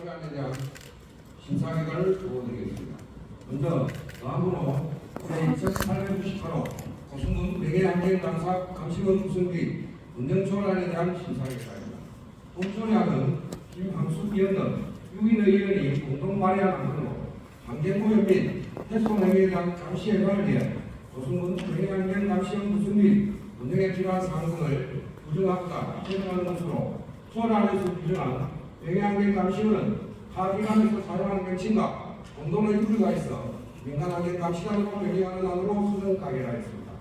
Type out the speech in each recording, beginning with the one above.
초안에 대한 심사결과를 보고드리겠습니다. 먼저 다음으로 제2898호 고승군 명예환경감사 감시원 구성비 운영초안에 대한 심사결과입니다. 본초안은 김항수 위원 등 6인 의원이 공동 발의한 안건으로 환경오염 및 해소행위에 대한 감시 예방을 위해 고승군 명예환경감시원 구성 및 운영에 필요한 사항 등을 규정하고자 제정하는 것으로 초안에서 규정한 명예환경감시원은 타 기관에서 사용하는 명칭과 공동의 유무가 있어 민간환경감시단으로 명명하는 안으로 수정 가결하였습니다.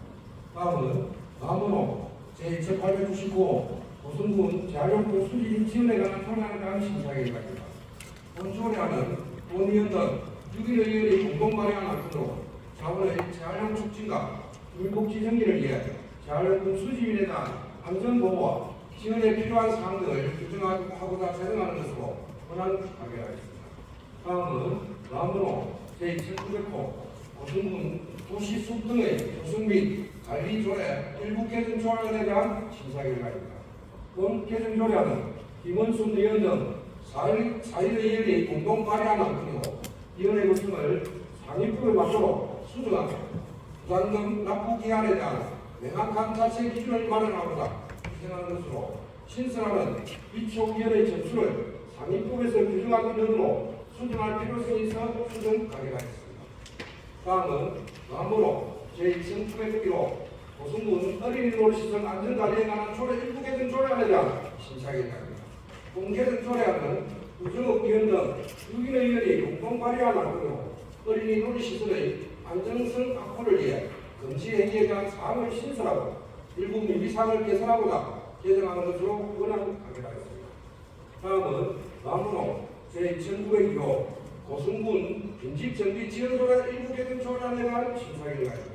다음으로 제2899호 고승군 재활용도 수질 지원에 관한 초안에 대한 심사결과입니다. 본 초안은 본 의원 등 6인 의원이 공동 발의한 안건으로 자원의 재활용 촉진과 주민복지 정리를 위해 재활용금 수집인에 대한 안전보호와 지원에 필요한 사항 등을 규정하고자 제정하는 것으로 권한 가결하였습니다. 다음으로 제2900호 고승군 도시숲 등의 조성 및 관리 조례 일부 개정 조례에 대한 심사 결과입니다. 본 개정 조례는 김원순 의원 등 4인 의원이 공동 발의한 안건이고 위원회 구성을 상위법에 맞도록 수정하고 부담금 납부 기한에 대한 명확한 자체 기준을 마련하고자 진행하는 것으로 신설하는 기초위원회 전수를 상위법에서 규정한 기준으로 수정할 필요성이 있어 수정 가결하였습니다. 다음으로 제2901호 고승군 어린이 놀이시설 안전관리에 관한 조례 일부 개정 조례안에 대한 심사결과입니다. 본 개정 조례안은 우정욱 위원 등 6인 의원이 공동 발의한 안건으로 어린이 놀이시설의 안정성 확보를 위해 금지 행위에 대한 사항을 신설하고 일부 미비사항을 개선하고자 개정하는 것으로 권한 가결하였습니다. 다음으로 제2902호 고승군 빈집정비 지원조례 일부 개정 조례안에 대한 심사결과입니다.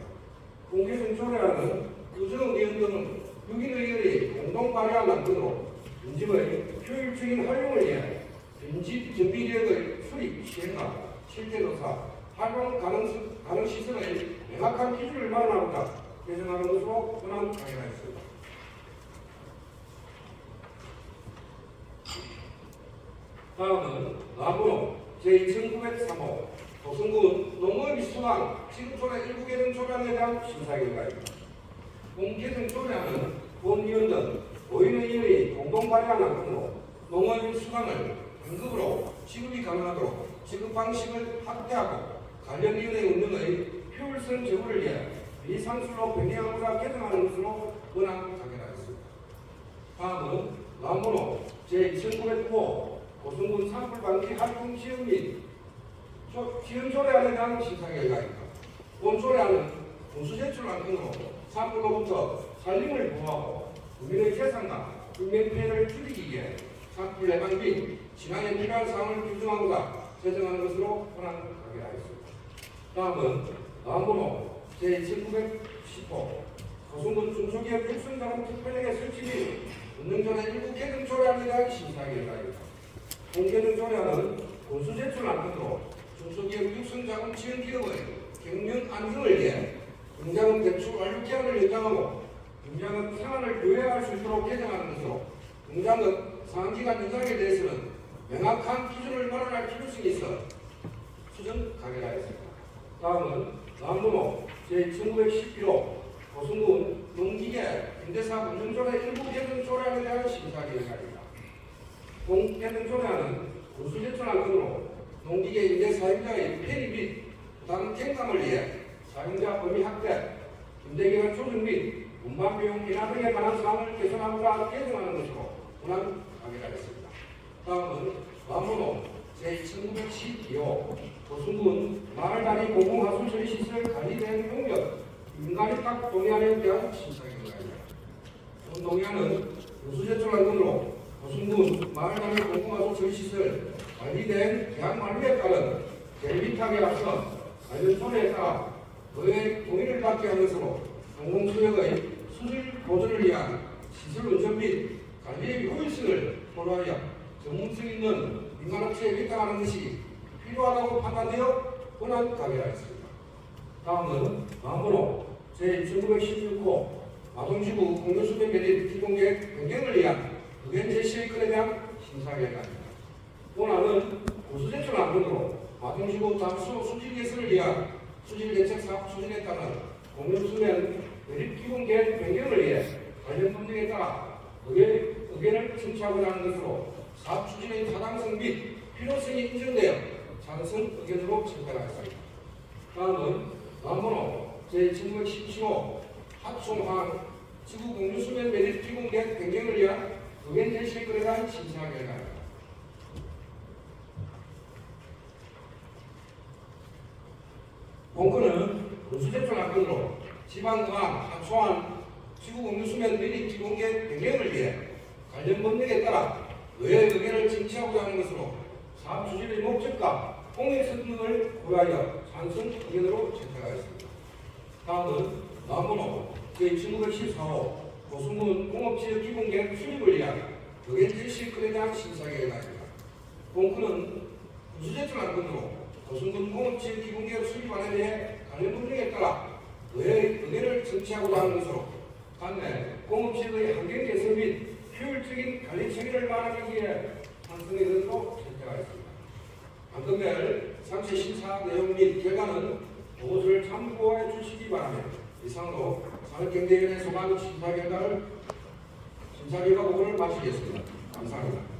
본 개정 조례안은 우정욱 의원 등 6인 의원이 공동 발의한 안건으로 빈집의 효율적인 활용을 위해 빈집 정비 계획의 수립, 시행과 실제조사, 활용 가능 시설의 명확한 기준을 마련하고자 개정하는 것으로 권한 가결하였습니다. 다음으로 제2903호 고승군 농업 수강 지급조례 일부 개정 조례안에 대한 심사결과입니다. 본 개정 조례안은 본 위원 등 5인 의원이 공동 발의한 안건으로 농업 수강을 등급으로 지급이 가능하도록 지급 방식을 확대하고 관련 위원회 운영의 효율성 제고를 위해 비상술로 변경하고자 개정하는 것으로 권한 가결하였습니다. 다음으로 제2909호 고승군 산불 방지 활동 지원 및 지원 조례안에 대한 심사 결과입니다. 본 조례안은 군수제출 안건으로 산불로부터 산림을 보호하고 국민의 재산과 인명 피해를 줄이기 위해 산불 예방 및 진화에 필요한 사항을 규정하고자 제정하는 것으로 권한 가결하였습니다. 다음으로 제1910호 고승군 중소기업 육성자금 특별회계 설치 및 운영조례 일부 개정 조례안에 대한 심사 결과입니다. 본 개정 조례안은 군수제출 안건으로 중소기업 육성자금 지원기업의 경영 안정을 위해 공장은 대출 완료 기한을 연장하고 공장은 상한을 유예할 수 있도록 개정하는 것으로 공장은 상한기간 연장에 대해서는 명확한 기준을 마련할 필요성이 있어 수정 가결하였습니다. 다음으로 제1911호 고승군 농기계 임대사 운영조례 일부 개정 조례안에 대한 심사 결과입니다. 본 개정 조례안은 군수제출 안건으로 농기계 임대 사용자의 편의 및 부당 갱감을 위해 사용자 범위 확대, 임대기간 조정 및 운반 비용 인하 등에 관한 사항을 개선하고자 개정하는 것으로 권한 가결하였습니다. 다음으로 제1912호 고승군 마을 단위 공공하수 처리시설 관리된 용역 민간입학 동의안에 대한 심사 결과입니다. 본 동의안은 군수제출 안건으로 고승군 마을 단위 공공하수 처리시설 관리된 계약 만료에 따른 대비탁에 앞서 관련 조례에 따라 의회 동의를 받게 한 것으로 공공수역의 수질 보존을 위한 시설 운전 및 관리의 효율성을 고려하여 전문성 있는 민간업체에 위탁하는 것이 필요하다고 판단되어 권한 가결하였습니다. 다음으로 제1916호 마동지구 공유수배 배립 기동계획 변경을 위한 의견 제시의 건에 대한 심사 결과입니다. 본안은 본건은 보수제출 안건으로 마동시구 잠수 수질 개선을 위한 수질대책 사업 추진에 따른 공유수면 매립기본 계획 변경을 위해 관련 법령에 따라 의견을 청취하고자 하는 것으로 사업 추진의 타당성 및 필요성이 인정되어 찬성 의견으로 채택하였습니다. 다음은 다음번호 제1917호 합송항 지구 공유수면 매립기본 계획 변경을 위한 의견 제시에 대한 심사 결과입니다. 본건은 보수제출 안건으로 지방공항 하초안 지구 공유수면 매립기본 계획 변경을 위해 관련 법령에 따라 의회 의견을 청취하고자 하는 것으로 사업 추진의 목적과 공익 성능을 고려하여 찬성 의견으로 채택하였습니다. 다음은 다음번호 제1914호 고수문 공업지역 기본계획 수립을 위한 의견 제시 건에 대한 심사 결과입니다. 본건은 보수제출 안건으로 고수문 공업지역 기본계획 수립안에 대해 관련 법령에 따라 의회 의견을 청취하고자 하는 것으로 관내 공업지역의 환경 개선 및 효율적인 관리 체계를 마련하기 위해 찬성 의견으로 채택하였습니다. 안건별 상세 심사 내용 및 결과는 보고서를 참고해 주시기 바라며 이상으로 산업경제위원회 소관 심사 결과 보고를 마치겠습니다. 감사합니다.